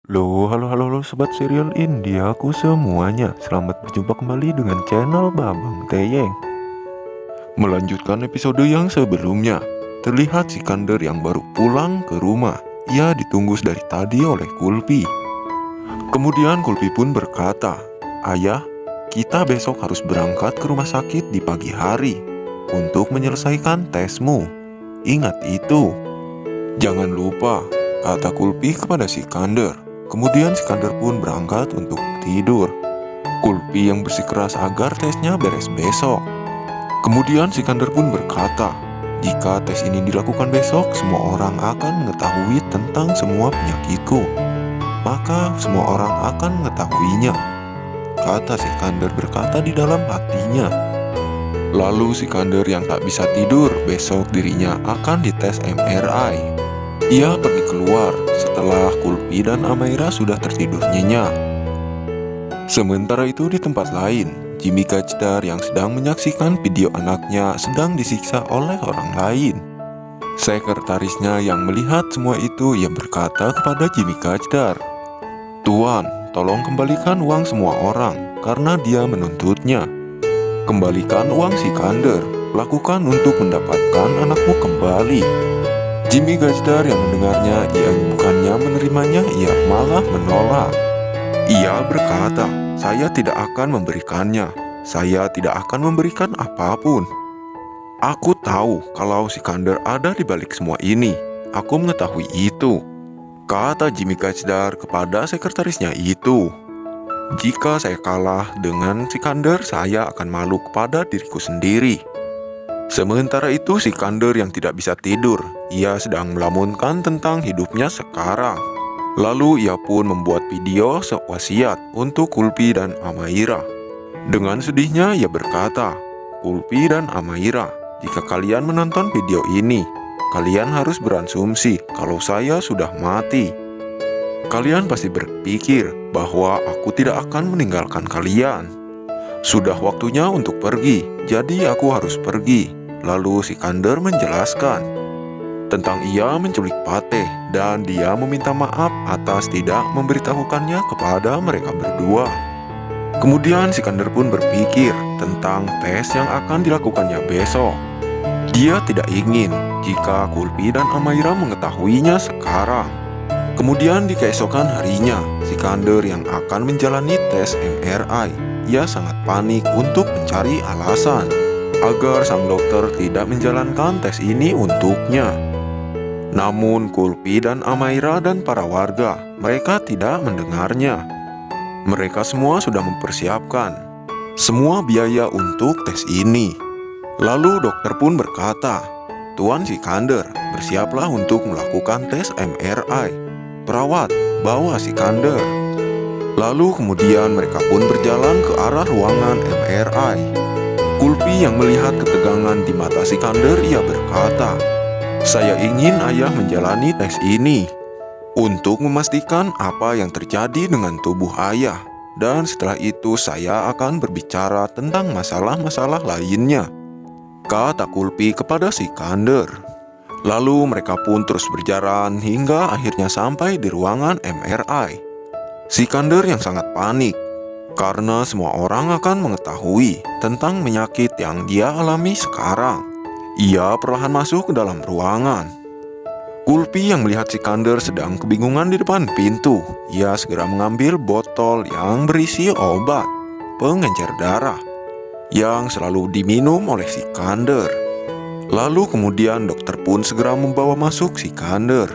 Halo Sobat Serial Indiaku semuanya. Selamat berjumpa kembali dengan channel Babang Teyeng. Melanjutkan episode yang sebelumnya, terlihat Sikandar yang baru pulang ke rumah. Ia ditunggu dari tadi oleh Kulpi. Kemudian Kulpi pun berkata, "Ayah, kita besok harus berangkat ke rumah sakit di pagi hari untuk menyelesaikan tesmu. Ingat itu." "Jangan lupa," kata Kulpi kepada Sikandar. Kemudian Sikandar pun berangkat untuk tidur. Kulpi yang bersikeras agar tesnya beres besok. Kemudian Sikandar pun berkata, "Jika tes ini dilakukan besok, semua orang akan mengetahui tentang semua penyakitku. Maka semua orang akan mengetahuinya," kata Sikandar berkata di dalam hatinya. Lalu Sikandar yang tak bisa tidur, besok dirinya akan dites MRI. Ia pergi keluar setelah Kulpi dan Amaira sudah tertidur nyenyak. Sementara itu di tempat lain, Jimmy Gajdar yang sedang menyaksikan video anaknya sedang disiksa oleh orang lain. Sekretarisnya yang melihat semua itu, ia berkata kepada Jimmy Gajdar, "Tuan, tolong kembalikan uang semua orang karena dia menuntutnya. Kembalikan uang Sikandar, lakukan untuk mendapatkan anakmu kembali." Jimmy Gajdar yang mendengarnya, ia bukannya menerimanya, ia malah menolak. Ia berkata, "Saya tidak akan memberikannya. Saya tidak akan memberikan apapun. Aku tahu kalau Sikandar ada di balik semua ini. Aku mengetahui itu," kata Jimmy Gajdar kepada sekretarisnya itu. "Jika saya kalah dengan Sikandar, saya akan malu kepada diriku sendiri." Sementara itu Sikandar yang tidak bisa tidur, ia sedang melamunkan tentang hidupnya sekarang. Lalu ia pun membuat video wasiat untuk Kulpi dan Amaira. Dengan sedihnya ia berkata, "Kulpi dan Amaira, jika kalian menonton video ini, kalian harus berasumsi kalau saya sudah mati. Kalian pasti berpikir bahwa aku tidak akan meninggalkan kalian. Sudah waktunya untuk pergi, jadi aku harus pergi." Lalu Sikandar menjelaskan tentang ia menculik Pateh dan dia meminta maaf atas tidak memberitahukannya kepada mereka berdua. Kemudian Sikandar pun berpikir tentang tes yang akan dilakukannya besok. Dia tidak ingin jika Kulpi dan Amaira mengetahuinya sekarang. Kemudian di keesokan harinya, Sikandar yang akan menjalani tes MRI, ia sangat panik untuk mencari alasan agar sang dokter tidak menjalankan tes ini untuknya. Namun Kulpi dan Amaira dan para warga, mereka tidak mendengarnya. Mereka semua sudah mempersiapkan semua biaya untuk tes ini. Lalu dokter pun berkata, "Tuan Sikandar, bersiaplah untuk melakukan tes MRI. Perawat, bawa Sikandar." Lalu kemudian mereka pun berjalan ke arah ruangan MRI. Kulpi yang melihat ketegangan di mata Sikandar, ia berkata, "Saya ingin ayah menjalani tes ini untuk memastikan apa yang terjadi dengan tubuh ayah. Dan setelah itu saya akan berbicara tentang masalah-masalah lainnya," kata Kulpi kepada Sikandar. Lalu mereka pun terus berjalan hingga akhirnya sampai di ruangan MRI. Sikandar yang sangat panik karena semua orang akan mengetahui tentang penyakit yang dia alami sekarang. Ia perlahan masuk ke dalam ruangan. Kulpi yang melihat Sikandar sedang kebingungan di depan pintu, ia segera mengambil botol yang berisi obat pengencer darah yang selalu diminum oleh Sikandar. Lalu kemudian dokter pun segera membawa masuk Sikandar.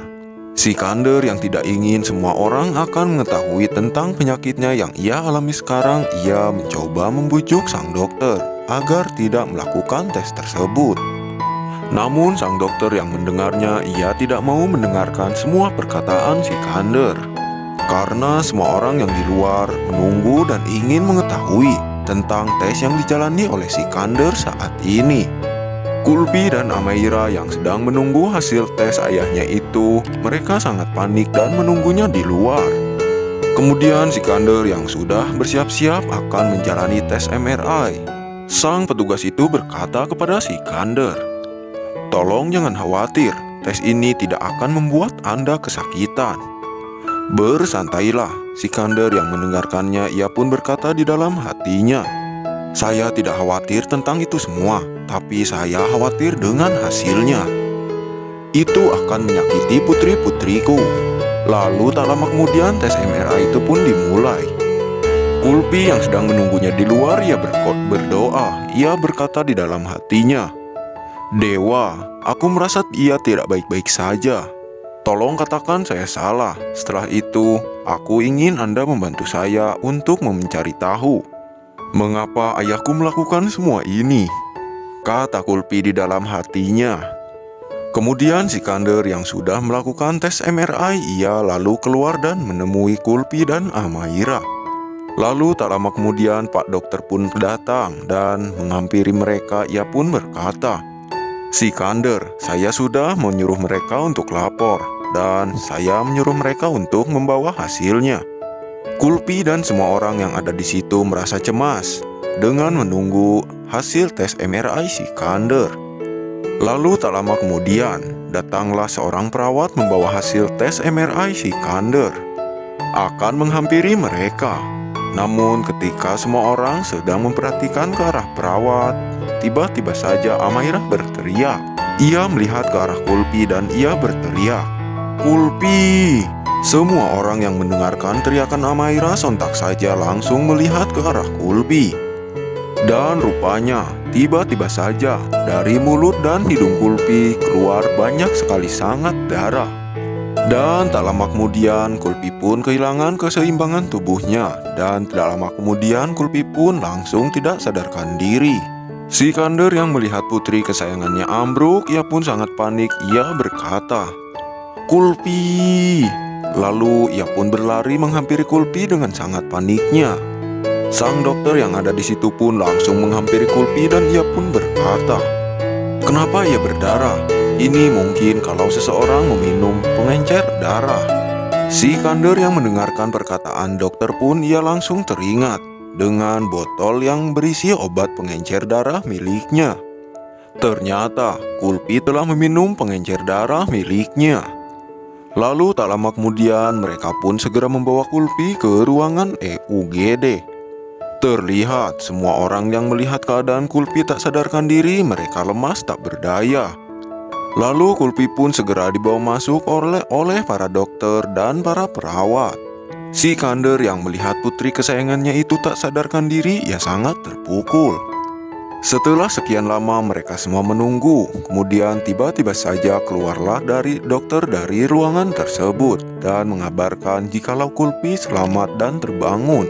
Sikandar yang tidak ingin semua orang akan mengetahui tentang penyakitnya yang ia alami sekarang, ia mencoba membujuk sang dokter agar tidak melakukan tes tersebut. Namun sang dokter yang mendengarnya, ia tidak mau mendengarkan semua perkataan Sikandar. Karena semua orang yang di luar menunggu dan ingin mengetahui tentang tes yang dijalani oleh Sikandar saat ini. Kulpi dan Amaira yang sedang menunggu hasil tes ayahnya itu, mereka sangat panik dan menunggunya di luar. Kemudian Sikandar yang sudah bersiap-siap akan menjalani tes MRI. Sang petugas itu berkata kepada Sikandar, "Tolong jangan khawatir, tes ini tidak akan membuat Anda kesakitan. Bersantailah, Sikander yang mendengarkannya ia pun berkata di dalam hatinya, "Saya tidak khawatir tentang itu semua, tapi saya khawatir dengan hasilnya. Itu akan menyakiti putri-putriku." Lalu tak lama kemudian tes MRI itu pun dimulai. Kulpi yang sedang menunggunya di luar ia berdoa. Ia berkata di dalam hatinya, "Dewa, aku merasa ia tidak baik-baik saja. Tolong katakan saya salah. Setelah itu, aku ingin Anda membantu saya untuk mencari tahu mengapa ayahku melakukan semua ini," kata Kulpi di dalam hatinya. Kemudian Sikander yang sudah melakukan tes MRI, ia lalu keluar dan menemui Kulpi dan Amaira. Lalu tak lama kemudian Pak Dokter pun datang dan menghampiri mereka. Ia pun berkata, "Sikander, saya sudah menyuruh mereka untuk lapor dan saya menyuruh mereka untuk membawa hasilnya." Kulpi dan semua orang yang ada di situ merasa cemas dengan menunggu hasil tes MRI Sikander. Lalu tak lama kemudian datanglah seorang perawat membawa hasil tes MRI Sikander akan menghampiri mereka. Namun ketika semua orang sedang memperhatikan ke arah perawat, tiba-tiba saja Amaira berteriak. Ia melihat ke arah Kulpi dan ia berteriak, "Kulpi!" Semua orang yang mendengarkan teriakan Amaira sontak saja langsung melihat ke arah Kulpi. Dan rupanya tiba-tiba saja dari mulut dan hidung Kulpi keluar banyak sekali sangat darah. Dan tak lama kemudian Kulpi pun kehilangan keseimbangan tubuhnya. Dan tidak lama kemudian Kulpi pun langsung tidak sadarkan diri. Sikander yang melihat putri kesayangannya ambruk, ia pun sangat panik. Ia berkata, "Kulpi!" Lalu ia pun berlari menghampiri Kulpi dengan sangat paniknya. Sang dokter yang ada di situ pun langsung menghampiri Kulpi dan ia pun berkata, "Kenapa ia berdarah? Ini mungkin kalau seseorang meminum pengencer darah." Sikander yang mendengarkan perkataan dokter pun ia langsung teringat dengan botol yang berisi obat pengencer darah miliknya. Ternyata Kulpi telah meminum pengencer darah miliknya. Lalu tak lama kemudian mereka pun segera membawa Kulpi ke ruangan EUGD. Terlihat semua orang yang melihat keadaan Kulpi tak sadarkan diri, mereka lemas tak berdaya. Lalu Kulpi pun segera dibawa masuk oleh para dokter dan para perawat. Sikander yang melihat putri kesayangannya itu tak sadarkan diri, ia sangat terpukul. Setelah sekian lama mereka semua menunggu, kemudian tiba-tiba saja keluarlah dokter dari ruangan tersebut dan mengabarkan jikalau Kulpi selamat dan terbangun.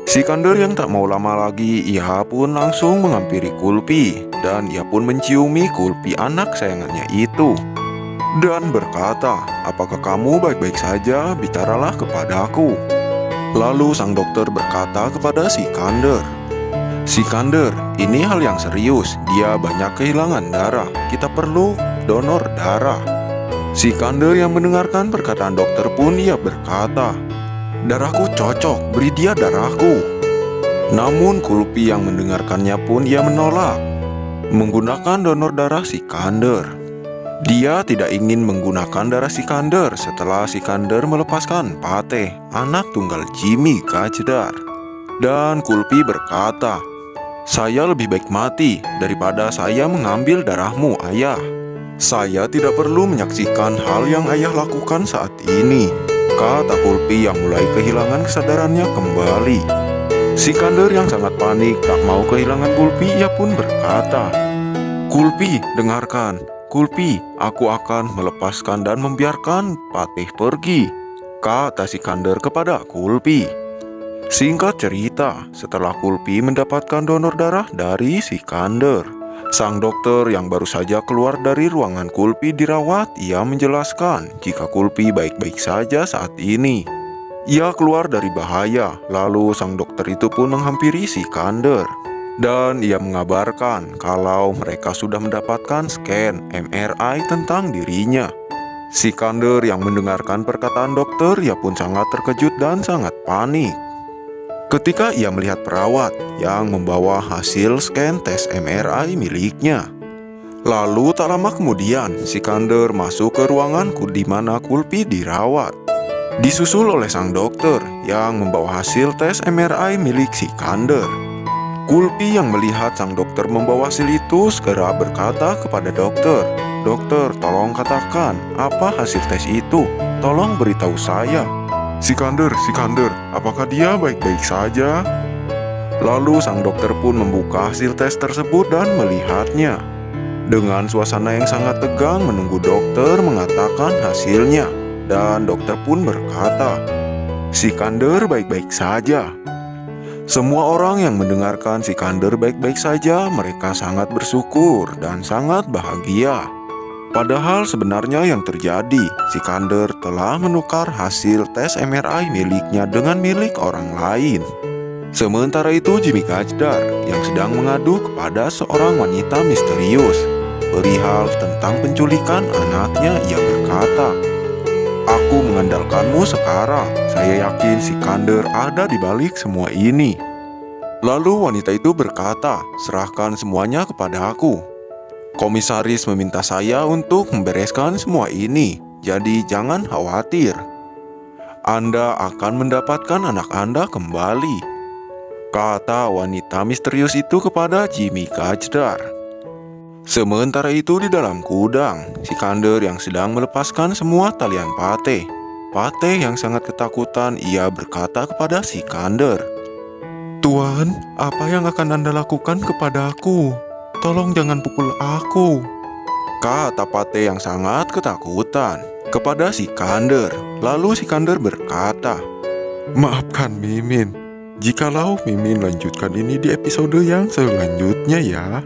Sikander yang tak mau lama lagi, ia pun langsung menghampiri Kulpi dan ia pun menciumi Kulpi anak sayangannya itu dan berkata, "Apakah kamu baik-baik saja? Bicaralah kepadaku." Lalu sang dokter berkata kepada Sikander, "Sikander, ini hal yang serius. Dia banyak kehilangan darah. Kita perlu donor darah." Sikander yang mendengarkan perkataan dokter pun ia berkata, "Darahku cocok, beri dia darahku." Namun Kulpi yang mendengarkannya pun ia menolak menggunakan donor darah Sikander. Dia tidak ingin menggunakan darah Sikander setelah Sikander melepaskan Pateh, anak tunggal Jimmy Gajdar. Dan Kulpi berkata, "Saya lebih baik mati daripada saya mengambil darahmu, ayah. Saya tidak perlu menyaksikan hal yang ayah lakukan saat ini," kata Kulpi yang mulai kehilangan kesadarannya kembali. Sikander yang sangat panik tak mau kehilangan Kulpi, ia pun berkata, "Kulpi, dengarkan. Kulpi, aku akan melepaskan dan membiarkan Pateh pergi," kata Sikander kepada Kulpi. Singkat cerita, setelah Kulpi mendapatkan donor darah dari Sikander, sang dokter yang baru saja keluar dari ruangan Kulpi dirawat, ia menjelaskan jika Kulpi baik-baik saja saat ini. Ia keluar dari bahaya. Lalu sang dokter itu pun menghampiri Sikander dan ia mengabarkan kalau mereka sudah mendapatkan scan MRI tentang dirinya. Sikander yang mendengarkan perkataan dokter, ia pun sangat terkejut dan sangat panik ketika ia melihat perawat yang membawa hasil scan tes MRI miliknya. Lalu tak lama kemudian Sikander masuk ke ruangan di mana Kulpi dirawat. Disusul oleh sang dokter yang membawa hasil tes MRI milik Sikander. Kulpi yang melihat sang dokter membawa hasil itu segera berkata kepada dokter, "Dokter, tolong katakan apa hasil tes itu. Tolong beritahu saya." Sikander, apakah dia baik-baik saja?" Lalu sang dokter pun membuka hasil tes tersebut dan melihatnya. Dengan suasana yang sangat tegang menunggu dokter mengatakan hasilnya. Dan dokter pun berkata, "Sikander baik-baik saja." Semua orang yang mendengarkan Sikander baik-baik saja, mereka sangat bersyukur dan sangat bahagia. Padahal sebenarnya yang terjadi, Sikander telah menukar hasil tes MRI miliknya dengan milik orang lain. Sementara itu Jimmy Gajdar yang sedang mengadu kepada seorang wanita misterius perihal tentang penculikan anaknya, ia berkata, "Aku mengandalkanmu sekarang. Saya yakin Sikander ada di balik semua ini." Lalu wanita itu berkata, "Serahkan semuanya kepada aku. Komisaris meminta saya untuk membereskan semua ini, jadi jangan khawatir. Anda akan mendapatkan anak Anda kembali," kata wanita misterius itu kepada Jimmy Gajdar. Sementara itu di dalam gudang, Sikander yang sedang melepaskan semua talian Pate. Pate yang sangat ketakutan, ia berkata kepada Sikander, "Tuan, apa yang akan Anda lakukan kepadaku? Tolong jangan pukul aku," kata Pate yang sangat ketakutan kepada Sikander. Lalu Sikander berkata, "Maafkan Mimin. Jikalau Mimin lanjutkan ini di episode yang selanjutnya ya."